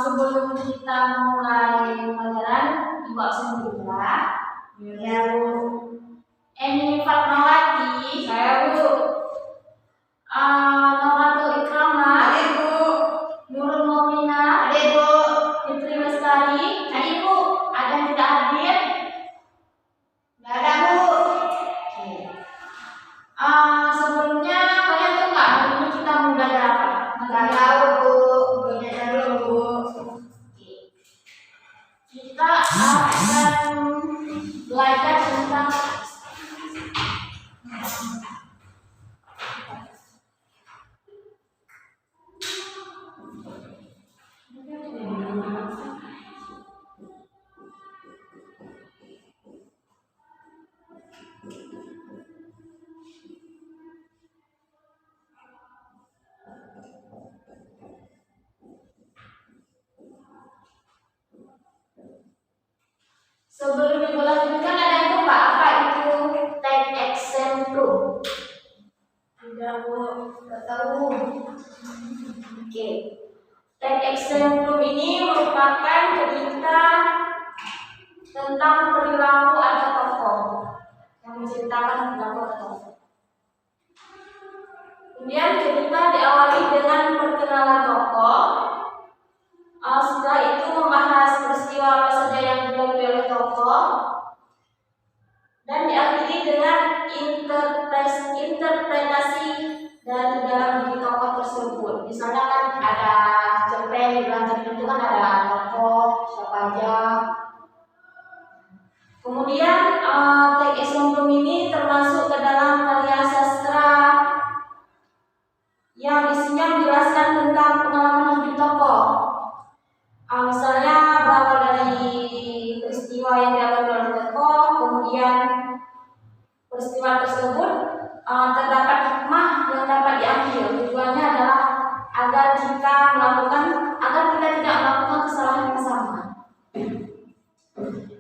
Sebelum kita mulai pelajaran, Ibu absen dulu ya. Ya Bu. Eni Fatmawati. Saya Bu. Nawatul Ikrama. Ada Bu. Nurul Momina. Ada Bu. Fitri Lestari. Ada Bu. Ada yang tidak hadir? Tidak ada Bu. Sebelumnya kalian tahu nggak hari ini kita mau belajar apa? Nggak tahu Bu. Belajar dulu Bu. Kita akan belajar tentang sebelum dilanjutkan ada yang lupa apa itu take action proof? Tidak Bu, tidak tahu. Oke. Take action proof ini merupakan cerita tentang perilaku ada tokoh yang menceritakan perilaku ada tokoh. Kemudian cerita diawali dengan perkenalan tokoh. Setelah itu membahas peristiwa apa saja yang dilalui oleh tokoh dan diakhiri dengan interpretasi dari dalam diri tokoh tersebut. Misalnya kan ada cerpen di dalam cerpen itu kan ada tokoh siapa aja. Kemudian take action proof ini termasuk ke dalam karya sastra yang isinya menjelaskan tentang pengalaman hidup tokoh. Misalnya berawal dari peristiwa yang dialami oleh tokoh, kemudian peristiwa tersebut terdapat hikmah yang dapat diambil. Tujuannya adalah agar kita tidak melakukan kesalahan yang sama.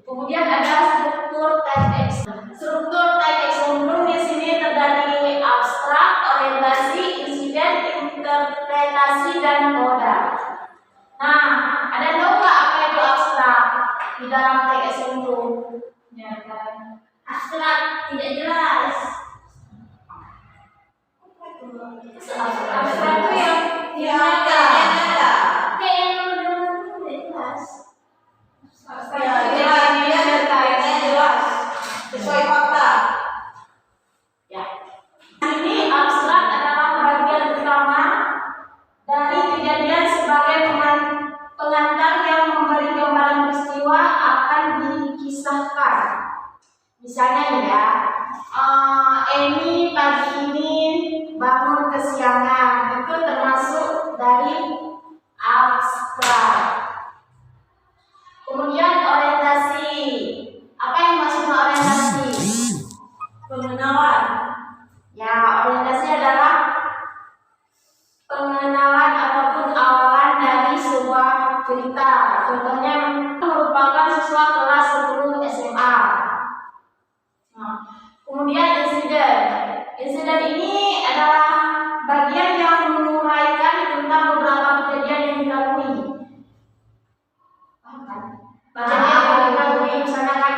Kemudian ada struktur take action. Struktur take action proof di sini terdiri abstrak, orientasi, insiden, interpretasi, dan modal. Nah, ada yang tahu nggak apa itu abstrak di dalam take action proof? Ya kan? Abstrak tidak jelas. Abstrak itu yang ada. Tidak jelas. Jelas. Sesuai fakta. Ya. Ini abstrak adalah bagian utama dari kejadian sebagai pengantar yang memberi gambaran peristiwa akan dikisahkan. Misalnya nih ya, Eni pagi ini bangun kesiangan, itu termasuk dari abstrak. Kemudian orientasi. Apa yang maksudnya orientasi? Pengenalan. Ya, orientasi adalah pengenalan ataupun awalan dari sebuah cerita. Contohnya merupakan siswa kelas 10 SMA. Kemudian insiden. Insiden ini adalah bagian yang menguraikan tentang beberapa kejadian yang dilalui. Misalnya kan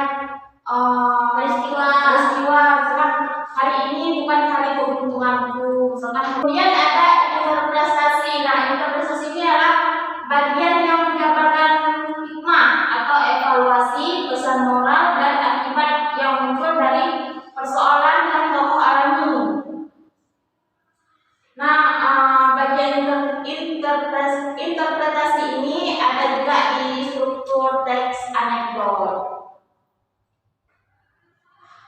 peristiwa. Misalkan hari ini bukan hari keberuntunganku. Kemudian ada interpretasi. Nah, interpretasi ini adalah bagian yang menggambarkan hikmah atau evaluasi, pesan moral, dan akibat yang muncul dari persoalan yang tokoh alami. Nah, bagian interpretasi ini ada juga di struktur teks anekdot.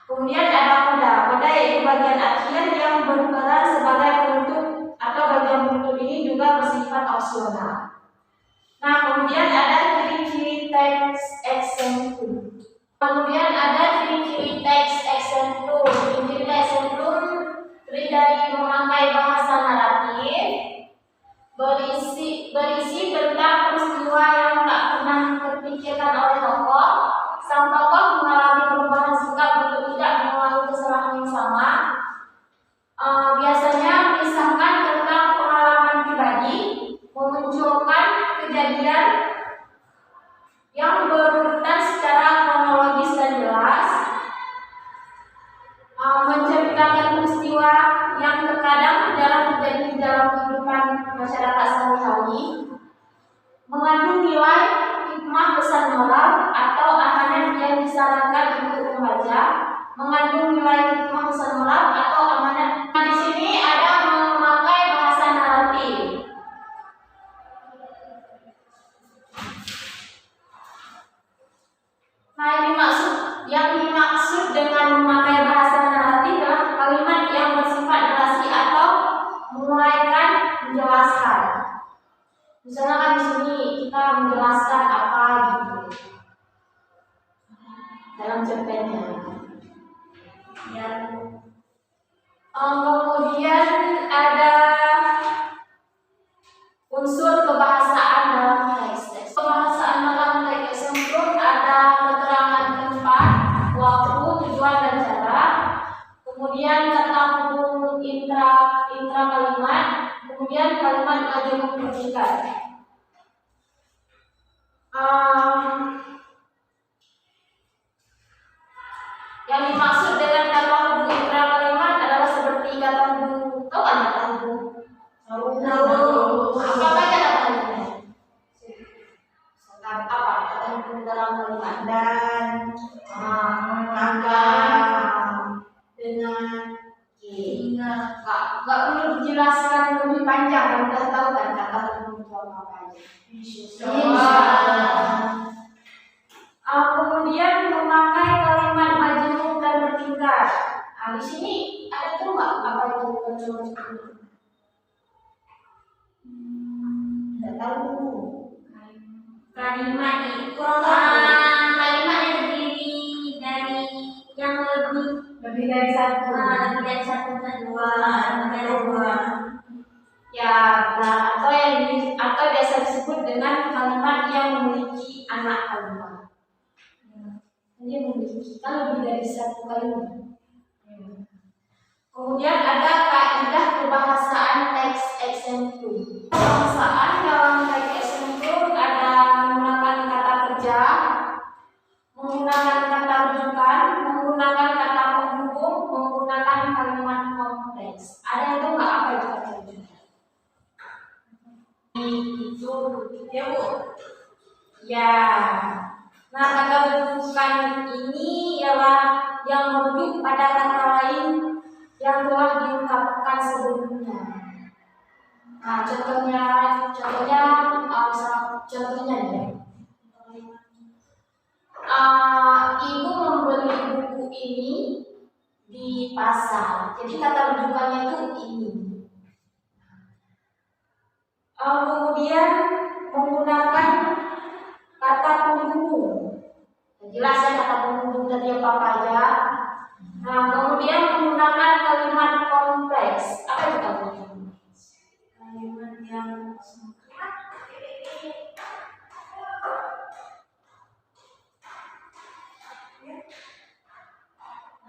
Kemudian ada koda. Koda yaitu bagian akhir yang berperan sebagai penutup atau bagian penutup ini juga bersifat opsional. Nah, kemudian ada ciri-ciri teks action proof. Kemudian ada ciri-ciri teks action proof. Ciri-ciri mengandung nilai hikmah pesan moral atau amanat. Nah, di sini ada memakai bahasa naratif. Nah, yang dimaksud dengan memakai bahasa naratif adalah kalimat yang bersifat narasi atau menguraikan, menjelaskan. Misalnya kan di sini kita menjelaskan apa gitu dalam cerpennya. Kemudian ada unsur kebahasaan dalam teks. Kebahasaan dalam teks eksemplar ada keterangan tempat, waktu, tujuan dan cara. Kemudian kata hubung intra kalimat. Kemudian kalimat majemuk predikat. Yang dimaksud dengan kata hubung intra kalimat adalah seperti kata hubung. Tahu kan kata hubung? Tahu. Apa aja kata hubungnya? Apa kata hubung dalam kalimat? Dan, maka, dengan, nggak perlu dijelaskan lebih panjang, kan udah tahu kan kata hubung itu apa aja. Kemudian memakai kalimat majemuk dan bertingkat. Di sini ada tuh nggak apa itu majemuk? Nggak tahu. Kalimat itu kalimat yang terdiri dari yang lebih dari satu. Lebih dari satu dan dua. Ya, nah, atau biasa disebut dengan kalimat yang memiliki anak kalimat. Dia memiliki kan lebih dari satu kalimat. Kemudian ada kaidah kebahasaan teks eksemplar. Kebahasaan dalam teks eksemplar ada menggunakan kata kerja, menggunakan kata rujukan, menggunakan kata penghubung, menggunakan kalimat kompleks. Ada yang tahu nggak apa itu kata rujukan? Itu ya Bu. Ya. Nah, kata rujukan ini ialah yang merujuk pada kata lain yang telah diungkapkan sebelumnya. Nah, contohnya nih. Ibu membeli buku ini di pasar. Jadi kata rujukannya itu ini. Kemudian menggunakan kata penghubung. Jelas ya kata penghubung tadi apa aja. Nah, kemudian menggunakan kalimat kompleks. Apa itu kalimat kompleks? Kalimat yang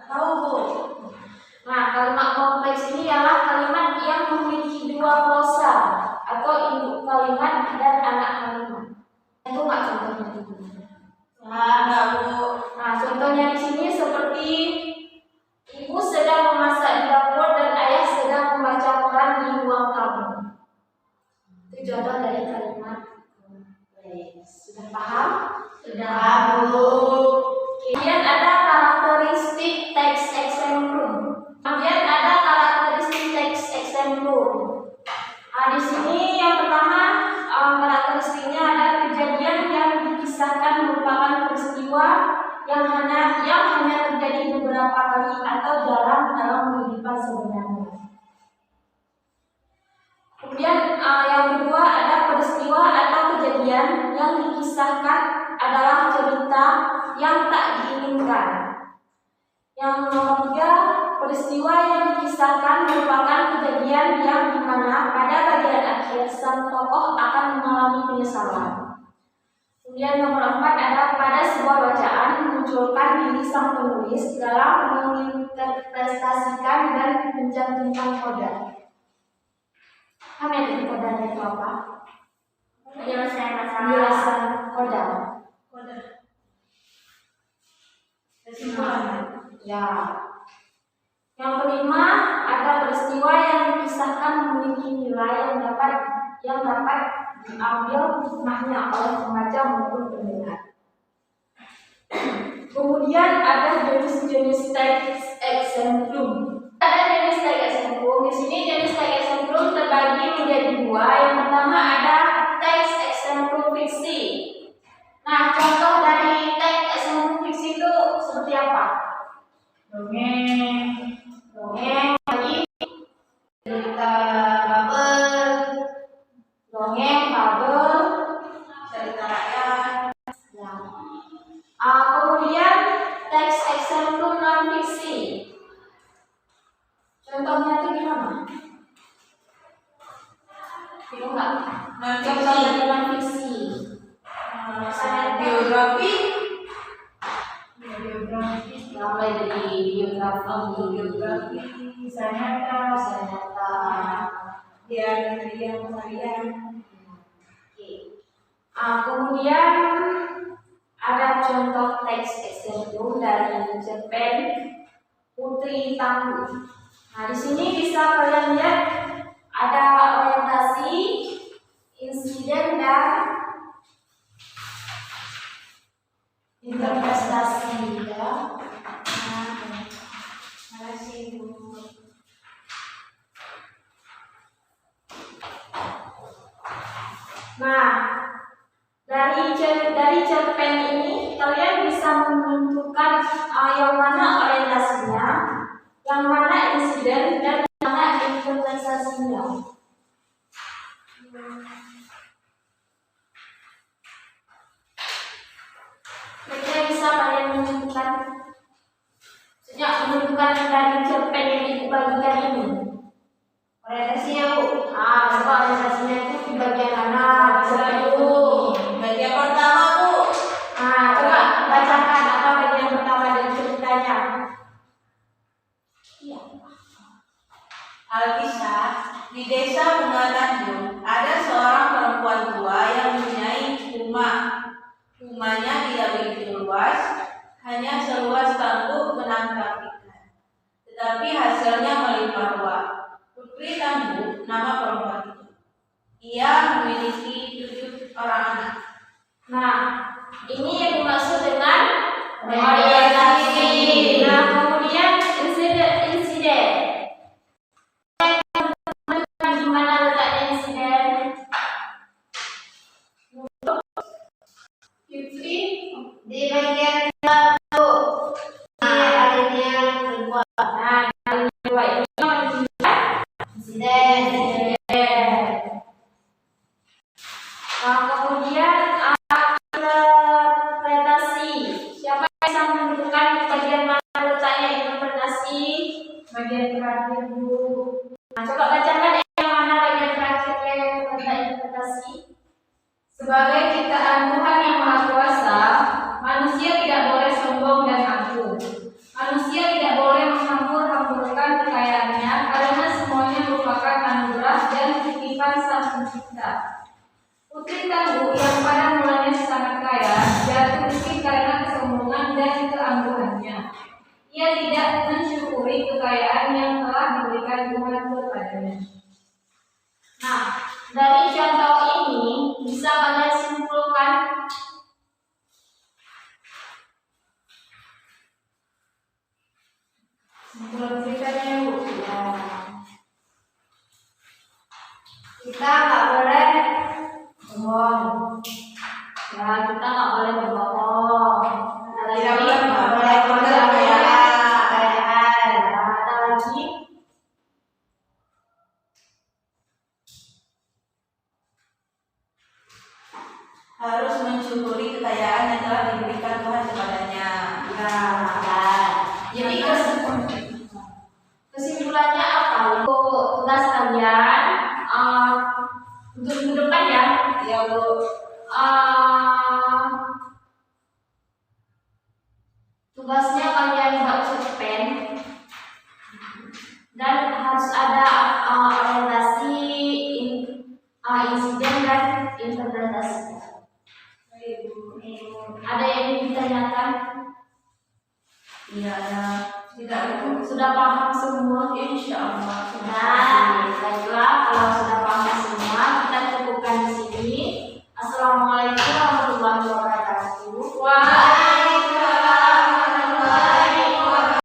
tahu Bu. Nah, kalimat kompleks ini adalah kalimat yang memiliki dua glosa atau induk kalimat dan anak kalimat. Itu nggak contohnya itu? Nah, Bu. Nah, contohnya di sini seperti ibu sedang memasak di dapur dan ayah sedang membaca koran di ruang tamu. Itu contoh dari kalimat kompleks. Sudah paham? Sudah, Bu. Kemudian ada karakteristik teks eksemplar. Di sini yang pertama karakteristiknya ada kejadian yang dikisahkan merupakan peristiwa yang hanya terjadi beberapa kali atau jarang dalam kehidupan sebenarnya. Kemudian yang kedua ada peristiwa atau kejadian yang dikisahkan adalah cerita yang tak diinginkan. Yang nomor tiga, peristiwa yang dikisahkan merupakan kejadian yang dimana pada bagian akhir sang tokoh akan mengalami penyesalan. Kemudian nomor 4 ada pada sebuah bacaan memunculkan diri sang penulis dalam menginterpretasikan dan mencantumkan koda. Paham ya kodanya itu apa? Penjelasan koda. Ya. Yang kelima ada peristiwa yang dikisahkan memiliki nilai yang dapat diambil hikmahnya oleh pembaca maupun pendengar. Kemudian ada jenis-jenis teks exemplum. Ada jenis teks exemplum. Di sini jenis teks exemplum terbagi menjadi dua. Yang pertama ada teks exemplum fiksi. Nah, contoh dari teks exemplum fiksi itu seperti apa? Dongeng, lagi cerita fabel, dongeng, fabel, cerita rakyat. Ya. Kemudian teks exemplum non fiksi. Contohnya itu gimana? Bingung nggak? Contoh dari non fiksi. Misalnya biografi, mulai dari biografi, kisah nyata, diari yang harian. Kemudian ada contoh teks exemplum dari cerpen Putri Tangguh. Nah, di sini bisa kalian lihat ada orientasi, insiden, dan interpretasi ya. Nah, dari cerpen ini kalian bisa menentukan yang mana orientasinya, yang mana insiden, dan yang mana interpretasinya. Mereka bisa kalian menentukan, sejak menentukan dari cerpen yang dibagikan ini. Orientasinya Bu. Coba orientasinya itu di bagian mana? Bagian pertama Bu. Coba bacakan apa bagian pertama dari ceritanya. Iya. Alkisah, di desa Bunga Tanjung ada seorang perempuan tua yang mempunyai rumah. Rumahnya tidak begitu luas, hanya seluas tangguh menangkap ikan. Tetapi hasilnya melimpah ruah. Putri Tangguh nama perempuan itu. Ia memiliki 7 orang anak. Nah, ini yang dimaksud dengan orientasi. Nah, kemudian insiden. Di mana letaknya insiden? Di bagian satu. Alinea kedua. Nah, alinea kedua ini menunjukkan insiden. Kemudian interpretasi. Siapa yang bisa menentukan bagian mana letaknya interpretasi? Bagian terakhir Bu. Nah, coba bacakan yang mana bagian terakhirnya yang letak interpretasi. Sebagai ciptaan Tuhan yang Maha Kuasa, manusia tidak boleh sombong dan angkuh. Manusia tidak boleh menghambur-hamburkan kekayaannya karena semuanya merupakan anugerah dan titipan Sang Pencipta. Putri Tangguh yang pada mulanya sangat kaya jatuh miskin karena kesombongan dan keangkuhannya. Ia tidak mensyukuri kekayaan yang telah diberikan Tuhan kepadanya. Nah, dari contoh ini bisa kalian simpulkan ceritanya Bu. Ya. Kita nggak boleh bohong. Ya, kita nggak boleh berbohong. Tidak boleh kekayaan. Ada lagi. Harus mensyukuri kekayaan yang telah diberikan Tuhan kepadanya. Jadi kesimpulannya apa? Untuk tugas kalian untuk minggu depan ya. Ya Bu. Tugasnya kalian buat cerpen dan harus ada orientasi, insiden, dan interpretasi. Ada yang ditanyakan? Iya, tidak Bu. Sudah paham semua? Insya Allah. Nah,